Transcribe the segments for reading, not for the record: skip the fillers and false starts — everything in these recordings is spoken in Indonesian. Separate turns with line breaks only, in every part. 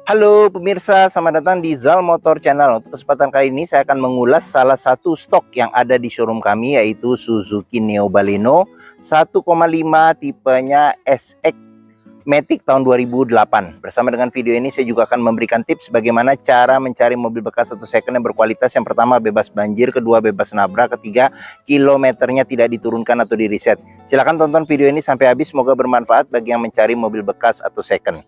Halo pemirsa, selamat datang di Zal Motor Channel. Untuk kesempatan kali ini saya akan mengulas salah satu stok yang ada di showroom kami, yaitu Suzuki Neo Baleno 1,5 tipenya SX Matic tahun 2008. Bersama dengan video ini saya juga akan memberikan tips bagaimana cara mencari mobil bekas atau second yang berkualitas. Yang pertama, bebas banjir; kedua, bebas nabrak; ketiga, kilometernya tidak diturunkan atau di reset. Silahkan tonton video ini sampai habis, semoga bermanfaat bagi yang mencari mobil bekas atau second.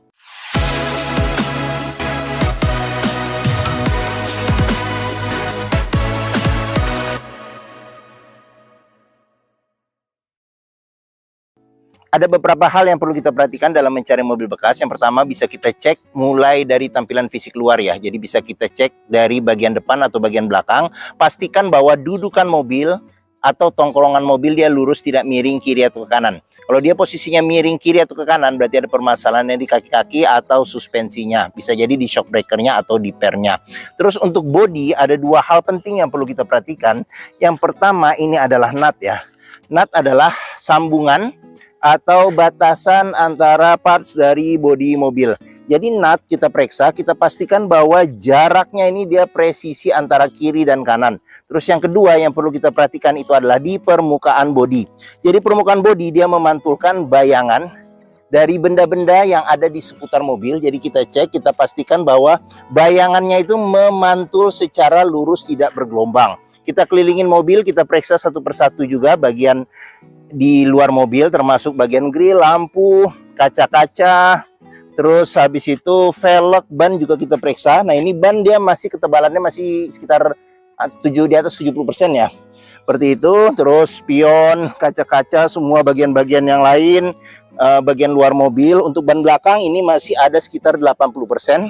Ada beberapa hal yang perlu kita perhatikan dalam mencari mobil bekas. Yang pertama, bisa kita cek mulai dari tampilan fisik luar ya. Jadi bisa kita cek dari bagian depan atau bagian belakang. Pastikan bahwa dudukan mobil atau tongkrongan mobil dia lurus, tidak miring kiri atau ke kanan. Kalau dia posisinya miring kiri atau ke kanan, berarti ada permasalahannya di kaki-kaki atau suspensinya. Bisa jadi di shock breakernya atau di pernya. Terus untuk bodi, ada dua hal penting yang perlu kita perhatikan. Yang pertama, ini adalah nut ya. Nut adalah sambungan atau batasan antara parts dari bodi mobil. Jadi nut kita periksa, kita pastikan bahwa jaraknya ini dia presisi antara kiri dan kanan. Terus yang kedua yang perlu kita perhatikan itu adalah di permukaan bodi. Jadi permukaan bodi dia memantulkan bayangan dari benda-benda yang ada di seputar mobil. Jadi kita cek, kita pastikan bahwa bayangannya itu memantul secara lurus, tidak bergelombang. Kita kelilingin mobil, kita periksa satu persatu juga bagian di luar mobil, termasuk bagian grill, lampu, kaca-kaca. Terus habis itu velg, ban juga kita periksa. Nah ini ban dia masih ketebalannya masih sekitar di atas 70% ya. Seperti itu. Terus spion, kaca-kaca, semua bagian-bagian yang lain, bagian luar mobil. Untuk ban belakang ini masih ada sekitar 80%.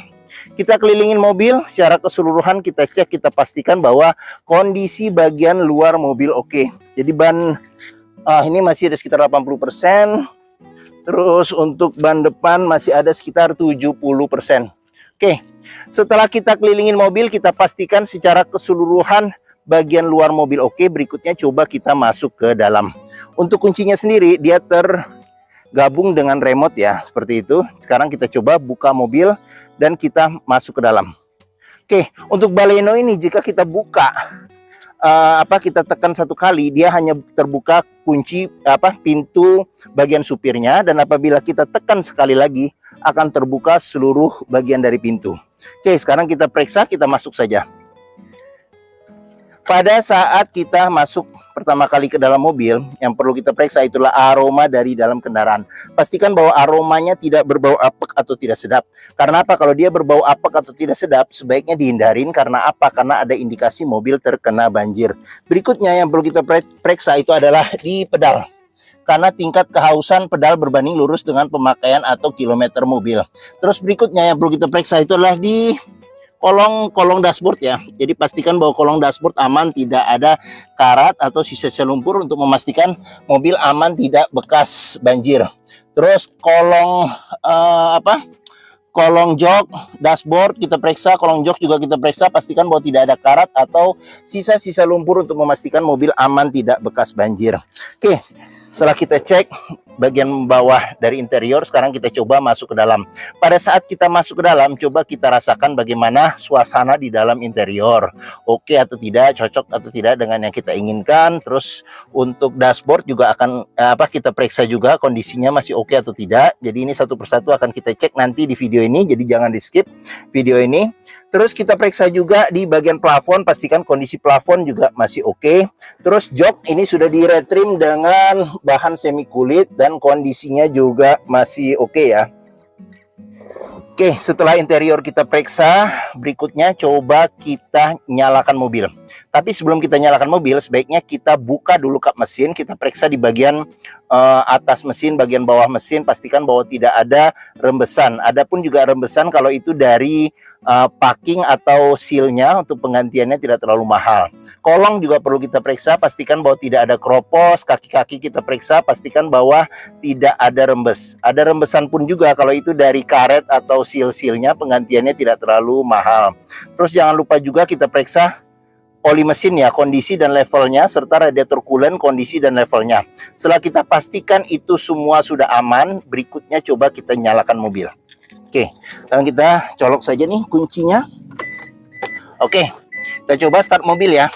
Kita kelilingin mobil secara keseluruhan, kita cek, kita pastikan bahwa kondisi bagian luar mobil oke. Jadi ban ini masih ada sekitar 80%. Terus untuk ban depan masih ada sekitar 70%. Oke, setelah kita kelilingin mobil, kita pastikan secara keseluruhan bagian luar mobil oke. Berikutnya coba kita masuk ke dalam. Untuk kuncinya sendiri dia tergabung dengan remote ya, seperti itu. Sekarang kita coba buka mobil dan kita masuk ke dalam. Oke, untuk Baleno ini jika kita buka, kita tekan satu kali, dia hanya terbuka kunci pintu bagian supirnya, dan apabila kita tekan sekali lagi akan terbuka seluruh bagian dari pintu. Oke, sekarang kita periksa, kita masuk saja. Pada saat kita masuk pertama kali ke dalam mobil, yang perlu kita periksa itulah aroma dari dalam kendaraan. Pastikan bahwa aromanya tidak berbau apek atau tidak sedap. Karena apa? Kalau dia berbau apek atau tidak sedap, sebaiknya dihindarin. Karena apa? Karena ada indikasi mobil terkena banjir. Berikutnya yang perlu kita periksa itu adalah di pedal. Karena tingkat kehausan pedal berbanding lurus dengan pemakaian atau kilometer mobil. Terus berikutnya yang perlu kita periksa itu adalah di kolong dashboard ya. Jadi pastikan bahwa kolong dashboard aman, tidak ada karat atau sisa-sisa lumpur untuk memastikan mobil aman, tidak bekas banjir. Terus kolong jok dashboard kita periksa, kolong jok juga kita periksa, pastikan bahwa tidak ada karat atau sisa-sisa lumpur untuk memastikan mobil aman, tidak bekas banjir. Oke, setelah kita cek bagian bawah dari interior, sekarang kita coba masuk ke dalam. Pada saat kita masuk ke dalam, coba kita rasakan bagaimana suasana di dalam interior. Oke atau tidak, cocok atau tidak dengan yang kita inginkan. Terus untuk dashboard juga akan kita periksa juga kondisinya masih oke atau tidak. Jadi ini satu persatu akan kita cek nanti di video ini, jadi jangan di skip video ini. Terus kita periksa juga di bagian plafon, pastikan kondisi plafon juga masih oke. Terus jok ini sudah di retrim dengan bahan semi kulit dan kondisinya juga masih oke ya. Oke, setelah interior kita periksa, berikutnya coba kita nyalakan mobil. Tapi sebelum kita nyalakan mobil, sebaiknya kita buka dulu kap mesin, kita periksa di bagian atas mesin, bagian bawah mesin, pastikan bahwa tidak ada rembesan. Adapun juga rembesan kalau itu dari packing atau sealnya, untuk penggantiannya tidak terlalu mahal. Kolong juga perlu kita periksa, pastikan bahwa tidak ada keropos. Kaki-kaki kita periksa, pastikan bahwa tidak ada rembes. Ada rembesan pun juga kalau itu dari karet atau seal-sealnya, penggantiannya tidak terlalu mahal. Terus jangan lupa juga kita periksa oli mesin ya, kondisi dan levelnya, serta radiator coolant kondisi dan levelnya. Setelah kita pastikan itu semua sudah aman, berikutnya coba kita nyalakan mobil. Oke, sekarang kita colok saja nih kuncinya. Oke, kita coba start mobil ya.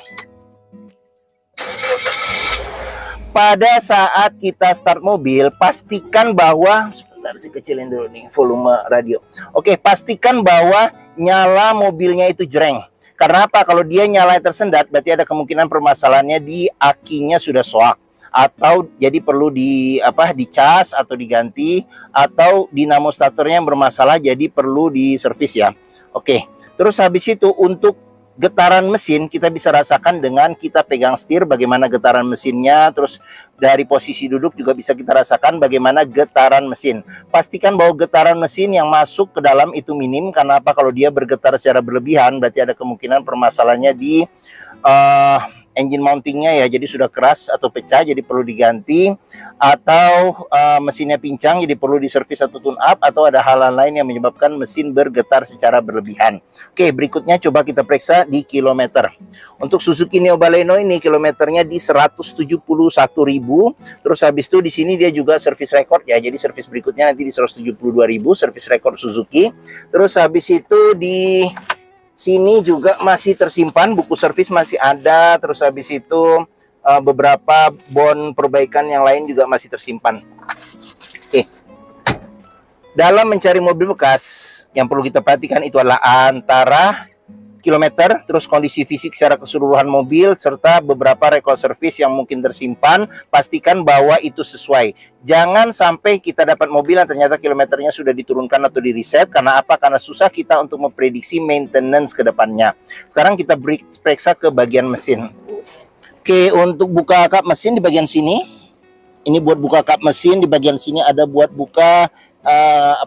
Pada saat kita start mobil, pastikan bahwa, sebentar saya kecilin dulu nih volume radio. Oke, pastikan bahwa nyala mobilnya itu jreng. Karena apa? Kalau dia nyala tersendat, berarti ada kemungkinan permasalahannya di akinya sudah soak, atau jadi perlu dicas atau diganti, atau dinamo statornya yang bermasalah jadi perlu diservis ya. Oke. Terus habis itu untuk getaran mesin kita bisa rasakan dengan kita pegang setir bagaimana getaran mesinnya, terus dari posisi duduk juga bisa kita rasakan bagaimana getaran mesin. Pastikan bahwa getaran mesin yang masuk ke dalam itu minim, karena apa? Kalau dia bergetar secara berlebihan berarti ada kemungkinan permasalahannya di engine mountingnya ya, jadi sudah keras atau pecah jadi perlu diganti, atau mesinnya pincang jadi perlu diservis atau tune up, atau ada hal lain yang menyebabkan mesin bergetar secara berlebihan. Oke, berikutnya coba kita periksa di kilometer. Untuk Suzuki Neo Baleno ini kilometernya di 171.000. Terus habis itu di sini dia juga service record ya, jadi service berikutnya nanti di 172.000 service record Suzuki. Terus habis itu di sini juga masih tersimpan buku servis masih ada, terus habis itu beberapa bon perbaikan yang lain juga masih tersimpan. Oke. Dalam mencari mobil bekas, yang perlu kita perhatikan itu adalah antara kilometer, terus kondisi fisik secara keseluruhan mobil, serta beberapa rekod servis yang mungkin tersimpan. Pastikan bahwa itu sesuai. Jangan sampai kita dapat mobil yang ternyata kilometernya sudah diturunkan atau di reset. Karena apa? Karena susah kita untuk memprediksi maintenance ke depannya. Sekarang kita periksa ke bagian mesin. Oke, untuk buka kap mesin di bagian sini. Ini buat buka kap mesin, di bagian sini ada buat buka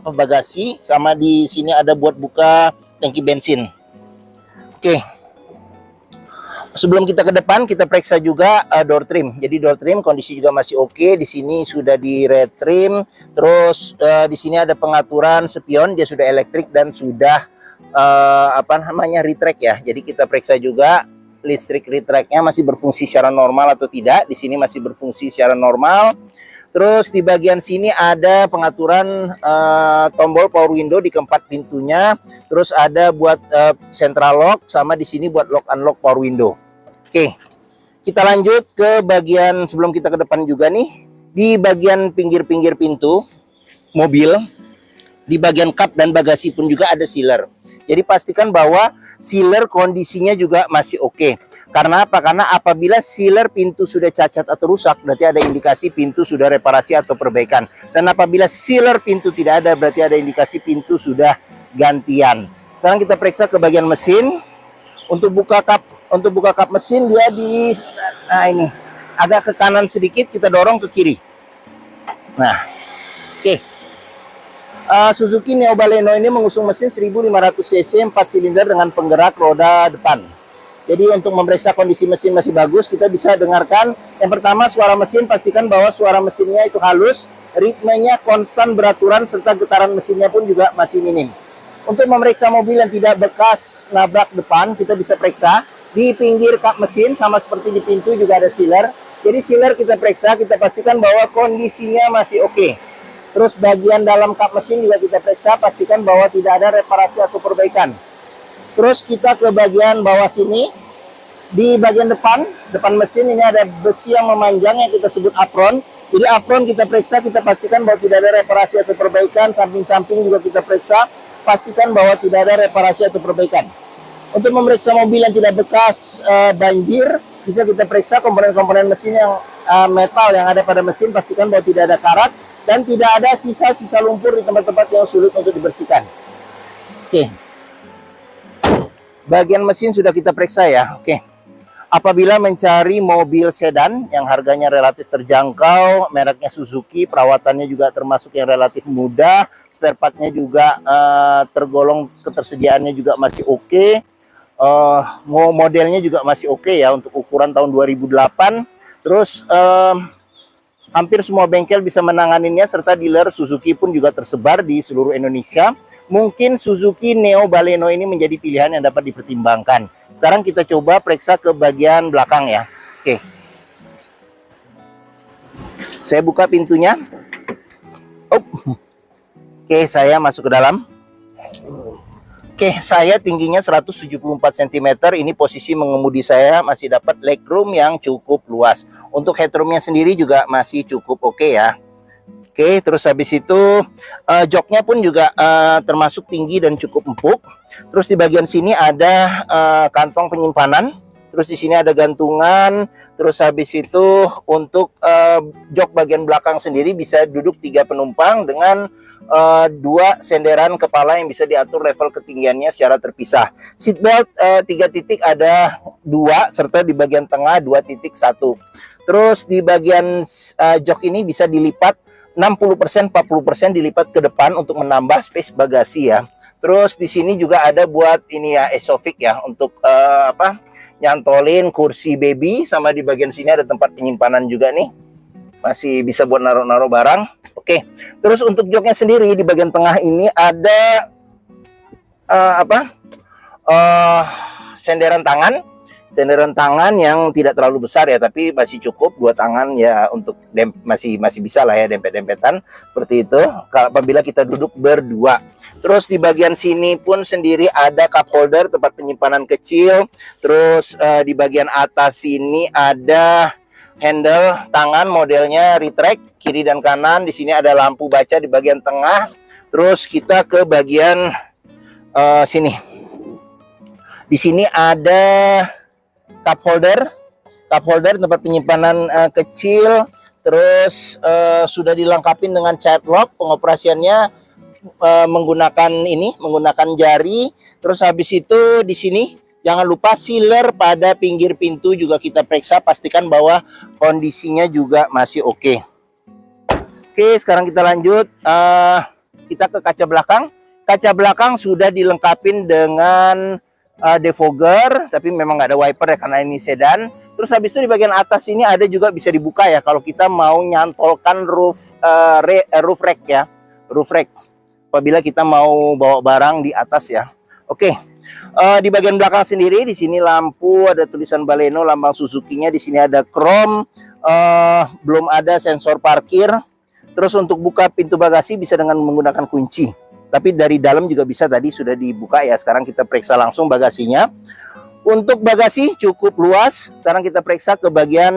bagasi, sama di sini ada buat buka tangki bensin. Oke, sebelum kita ke depan kita periksa juga door trim. Jadi door trim kondisi juga masih oke. Di sini sudah di red trim. Terus di sini ada pengaturan spion, dia sudah elektrik dan sudah retract ya. Jadi kita periksa juga listrik retractnya masih berfungsi secara normal atau tidak. Di sini masih berfungsi secara normal. Terus di bagian sini ada pengaturan tombol power window di keempat pintunya. Terus ada buat central lock, sama di sini buat lock unlock power window. Oke, kita lanjut ke bagian sebelum kita ke depan juga nih. Di bagian pinggir-pinggir pintu mobil, di bagian kap dan bagasi pun juga ada sealer. Jadi pastikan bahwa sealer kondisinya juga masih oke. Karena apa? Karena apabila sealer pintu sudah cacat atau rusak, berarti ada indikasi pintu sudah reparasi atau perbaikan. Dan apabila sealer pintu tidak ada, berarti ada indikasi pintu sudah gantian. Sekarang kita periksa ke bagian mesin. Untuk buka kap mesin dia di ini agak ke kanan sedikit, kita dorong ke kiri. Nah, oke. Suzuki Neo Baleno ini mengusung mesin 1500 cc 4 silinder dengan penggerak roda depan. Jadi untuk memeriksa kondisi mesin masih bagus, kita bisa dengarkan. Yang pertama, suara mesin, pastikan bahwa suara mesinnya itu halus, ritmenya konstan beraturan, serta getaran mesinnya pun juga masih minim. Untuk memeriksa mobil yang tidak bekas nabrak depan, kita bisa periksa di pinggir kap mesin, sama seperti di pintu juga ada sealer. Jadi sealer kita periksa, kita pastikan bahwa kondisinya masih oke. Terus bagian dalam kap mesin juga kita periksa, pastikan bahwa tidak ada reparasi atau perbaikan. Terus kita ke bagian bawah sini. Di bagian depan mesin ini ada besi yang memanjang yang kita sebut apron. Jadi apron kita periksa, kita pastikan bahwa tidak ada reparasi atau perbaikan. Samping-samping juga kita periksa, pastikan bahwa tidak ada reparasi atau perbaikan. Untuk memeriksa mobil yang tidak bekas banjir, bisa kita periksa komponen-komponen mesin yang metal yang ada pada mesin, pastikan bahwa tidak ada karat dan tidak ada sisa-sisa lumpur di tempat-tempat yang sulit untuk dibersihkan. Oke. Bagian mesin sudah kita periksa ya. Oke. Apabila mencari mobil sedan yang harganya relatif terjangkau, mereknya Suzuki, perawatannya juga termasuk yang relatif mudah, spare partnya juga tergolong ketersediaannya juga masih oke. Modelnya juga masih oke ya untuk ukuran tahun 2008. Terus hampir semua bengkel bisa menanganinya, serta dealer Suzuki pun juga tersebar di seluruh Indonesia. Mungkin Suzuki Neo Baleno ini menjadi pilihan yang dapat dipertimbangkan. Sekarang kita coba periksa ke bagian belakang ya. Oke. Saya buka pintunya. Oke, saya masuk ke dalam. Oke, saya tingginya 174 cm. Ini posisi mengemudi saya masih dapat legroom yang cukup luas. Untuk headroomnya sendiri juga masih cukup oke ya. Oke, terus habis itu joknya pun juga termasuk tinggi dan cukup empuk. Terus di bagian sini ada kantong penyimpanan. Terus di sini ada gantungan. Terus habis itu untuk jok bagian belakang sendiri bisa duduk 3 penumpang dengan 2 senderan kepala yang bisa diatur level ketinggiannya secara terpisah. Seatbelt 3 titik ada 2 serta di bagian tengah 2.1. Terus di bagian jok ini bisa dilipat 60%, 40% dilipat ke depan untuk menambah space bagasi ya. Terus di sini juga ada buat ini ya, esofik ya, untuk nyantolin kursi baby, sama di bagian sini ada tempat penyimpanan juga nih. Masih bisa buat naruh-naruh barang. Oke. Terus untuk joknya sendiri di bagian tengah ini ada senderan tangan. Senderan tangan yang tidak terlalu besar ya, tapi masih cukup 2 tangan ya, untuk masih bisa lah ya, dempet-dempetan seperti itu apabila kita duduk berdua. Terus di bagian sini pun sendiri ada cup holder, tempat penyimpanan kecil. Terus di bagian atas sini ada handle tangan, modelnya retract kiri dan kanan. Di sini ada lampu baca di bagian tengah. Terus kita ke bagian sini. Di sini ada cup holder tempat penyimpanan kecil. Terus sudah dilengkapi dengan child lock. Pengoperasiannya menggunakan jari. Terus habis itu di sini jangan lupa sealer pada pinggir pintu juga kita periksa, pastikan bahwa kondisinya juga masih oke. Oke, sekarang kita lanjut. Kita ke kaca belakang. Kaca belakang sudah dilengkapi dengan defogger, tapi memang nggak ada wiper ya karena ini sedan. Terus habis itu di bagian atas ini ada juga bisa dibuka ya kalau kita mau nyantolkan roof rack ya, roof rack apabila kita mau bawa barang di atas ya. Oke. Di bagian belakang sendiri di sini lampu, ada tulisan Baleno, lambang Suzuki-nya. Di sini ada chrome, belum ada sensor parkir. Terus untuk buka pintu bagasi bisa dengan menggunakan kunci. Tapi dari dalam juga bisa, tadi sudah dibuka ya. Sekarang kita periksa langsung bagasinya. Untuk bagasi cukup luas. Sekarang kita periksa ke bagian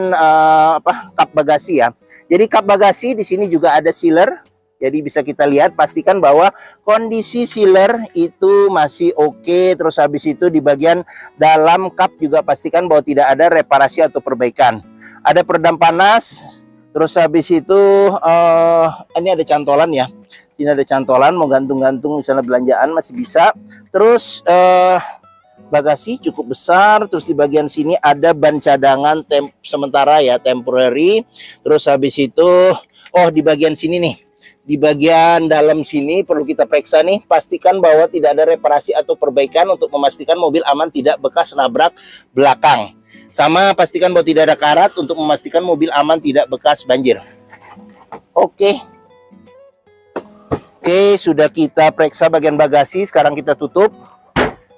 kap bagasi ya. Jadi kap bagasi di sini juga ada sealer. Jadi bisa kita lihat, pastikan bahwa kondisi sealer itu masih oke. Terus habis itu di bagian dalam kap juga pastikan bahwa tidak ada reparasi atau perbaikan. Ada peredam panas. Terus habis itu ini ada cantolan ya. Ini ada cantolan, mau gantung-gantung misalnya belanjaan masih bisa. Terus bagasi cukup besar. Terus di bagian sini ada ban cadangan sementara ya, temporary. Terus habis itu di bagian sini nih, di bagian dalam sini perlu kita periksa nih, pastikan bahwa tidak ada reparasi atau perbaikan untuk memastikan mobil aman tidak bekas nabrak belakang. Sama pastikan bahwa tidak ada karat untuk memastikan mobil aman tidak bekas banjir. Oke, sudah kita periksa bagian bagasi, sekarang kita tutup.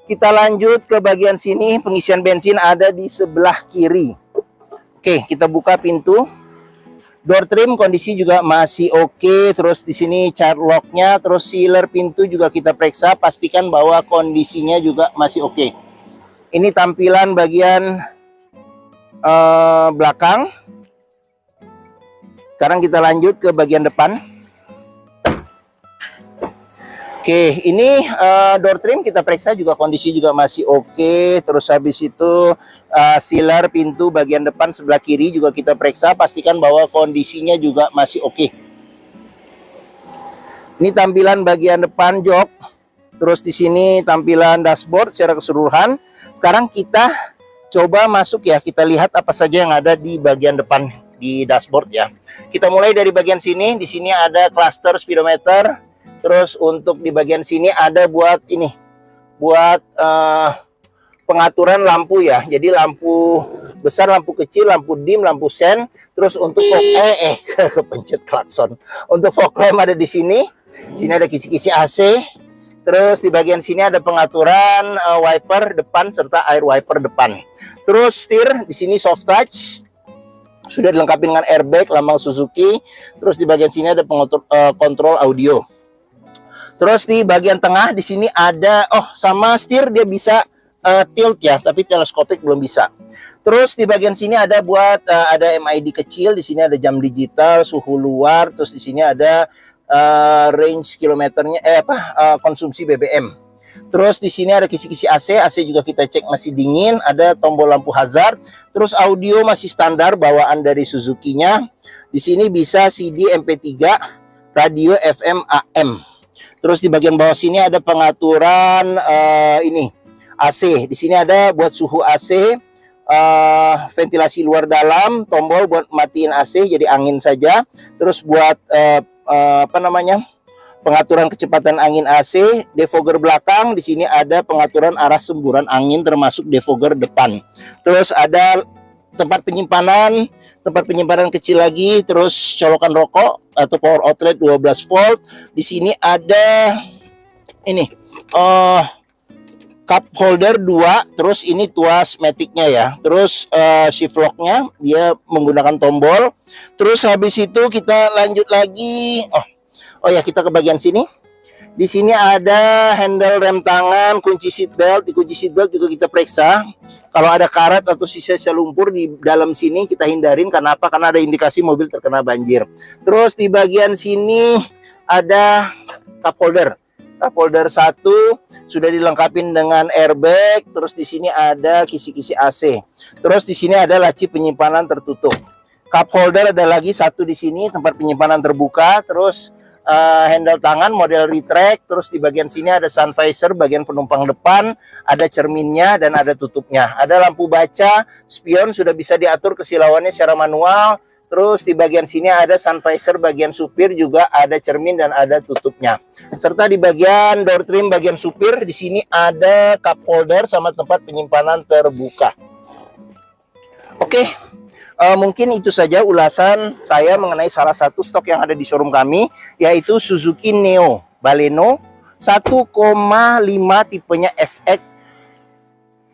Kita lanjut ke bagian sini, pengisian bensin ada di sebelah kiri. Oke, kita buka pintu. Door trim kondisi juga masih oke. Terus di sini child lock-nya, terus sealer pintu juga kita periksa, pastikan bahwa kondisinya juga masih oke. Ini tampilan bagian belakang. Sekarang kita lanjut ke bagian depan. Oke, ini door trim kita periksa juga kondisi juga masih oke. Terus habis itu sealer pintu bagian depan sebelah kiri juga kita periksa, pastikan bahwa kondisinya juga masih oke. Ini tampilan bagian depan jok. Terus di sini tampilan dashboard secara keseluruhan. Sekarang kita coba masuk ya, kita lihat apa saja yang ada di bagian depan di dashboard ya. Kita mulai dari bagian sini. Di sini ada cluster speedometer. Terus untuk di bagian sini ada buat ini, buat pengaturan lampu ya. Jadi lampu besar, lampu kecil, lampu dim, lampu sen. Terus untuk kepencet klakson. Untuk fog lamp ada di sini. Sini ada kisi-kisi AC. Terus di bagian sini ada pengaturan wiper depan serta air wiper depan. Terus setir di sini soft touch. Sudah dilengkapi dengan airbag lambang Suzuki. Terus di bagian sini ada pengatur kontrol audio. Terus di bagian tengah di sini ada sama setir dia bisa tilt ya, tapi teleskopik belum bisa. Terus di bagian sini ada buat ada MID kecil, di sini ada jam digital, suhu luar, terus di sini ada range kilometernya konsumsi BBM. Terus di sini ada kisi-kisi AC, AC juga kita cek masih dingin, ada tombol lampu hazard. Terus audio masih standar bawaan dari Suzuki-nya. Di sini bisa CD, MP3, radio FM, AM. Terus di bagian bawah sini ada pengaturan ini AC. Di sini ada buat suhu AC, ventilasi luar dalam, tombol buat matiin AC jadi angin saja. Terus buat pengaturan kecepatan angin AC, defogger belakang. Di sini ada pengaturan arah semburan angin termasuk defogger depan. Terus ada tempat penyimpanan kecil lagi, terus colokan rokok atau power outlet 12 volt. Di sini ada ini cup holder 2, terus ini tuas matic-nya ya. Terus shift lock-nya dia menggunakan tombol. Terus habis itu kita lanjut lagi. Kita ke bagian sini. Di sini ada handle rem tangan, kunci seat belt. Di kunci seat belt juga kita periksa. Kalau ada karat atau sisa-sisa lumpur di dalam sini kita hindarin. Kenapa? Karena ada indikasi mobil terkena banjir. Terus di bagian sini ada cup holder. Cup holder 1 sudah dilengkapi dengan airbag. Terus di sini ada kisi-kisi AC. Terus di sini ada laci penyimpanan tertutup. Cup holder ada lagi satu di sini, tempat penyimpanan terbuka. Terus handle tangan model retract. Terus di bagian sini ada sun visor bagian penumpang depan, ada cerminnya dan ada tutupnya. Ada lampu baca, spion sudah bisa diatur kesilauannya secara manual. Terus di bagian sini ada sun visor bagian supir, juga ada cermin dan ada tutupnya. Serta di bagian door trim bagian supir di sini ada cup holder sama tempat penyimpanan terbuka. Oke. Mungkin itu saja ulasan saya mengenai salah satu stok yang ada di showroom kami, yaitu Suzuki Neo Baleno 1,5 tipenya SX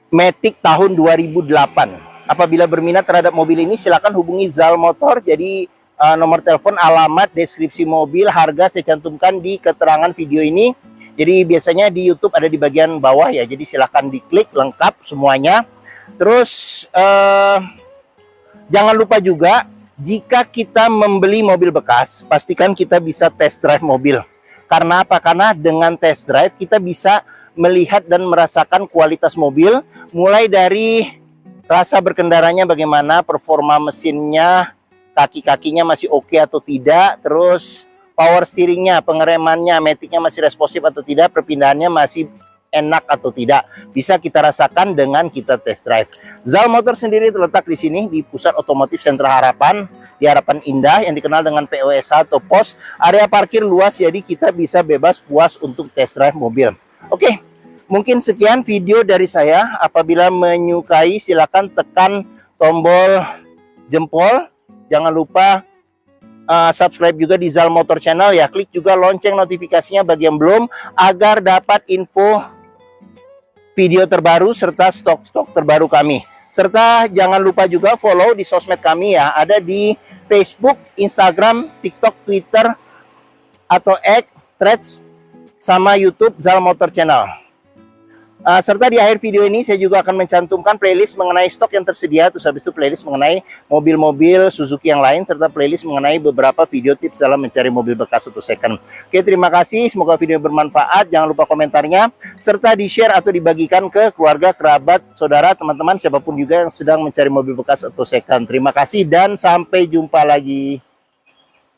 Matic tahun 2008. Apabila berminat terhadap mobil ini silakan hubungi Zal Motor. Jadi nomor telepon, alamat, deskripsi mobil, harga saya cantumkan di keterangan video ini. Jadi biasanya di YouTube ada di bagian bawah ya. Jadi silakan diklik lengkap semuanya. Terus jangan lupa juga, jika kita membeli mobil bekas, pastikan kita bisa test drive mobil. Karena apa? Karena dengan test drive kita bisa melihat dan merasakan kualitas mobil, mulai dari rasa berkendaranya bagaimana, performa mesinnya, kaki-kakinya masih oke atau tidak, terus power steeringnya, pengeremannya, maticnya masih responsif atau tidak, perpindahannya masih enak atau tidak, bisa kita rasakan dengan kita test drive. Zal Motor sendiri terletak di sini di Pusat Otomotif Sentra Harapan, di Harapan Indah yang dikenal dengan POSH atau pos. Area parkir luas, jadi kita bisa bebas puas untuk test drive mobil. Oke, mungkin sekian video dari saya. Apabila menyukai silakan tekan tombol jempol. Jangan lupa subscribe juga di Zal Motor Channel ya. Klik juga lonceng notifikasinya bagi yang belum, agar dapat info video terbaru serta stok-stok terbaru kami. Serta jangan lupa juga follow di sosmed kami ya. Ada di Facebook, Instagram, TikTok, Twitter, atau X, Threads, sama YouTube Zal Motor Channel. Serta di akhir video ini saya juga akan mencantumkan playlist mengenai stok yang tersedia. Terus habis itu playlist mengenai mobil-mobil Suzuki yang lain, serta playlist mengenai beberapa video tips dalam mencari mobil bekas atau second. Oke, terima kasih, semoga video bermanfaat. Jangan lupa komentarnya, serta di share atau dibagikan ke keluarga, kerabat, saudara, teman-teman, siapapun juga yang sedang mencari mobil bekas atau second. Terima kasih dan sampai jumpa lagi.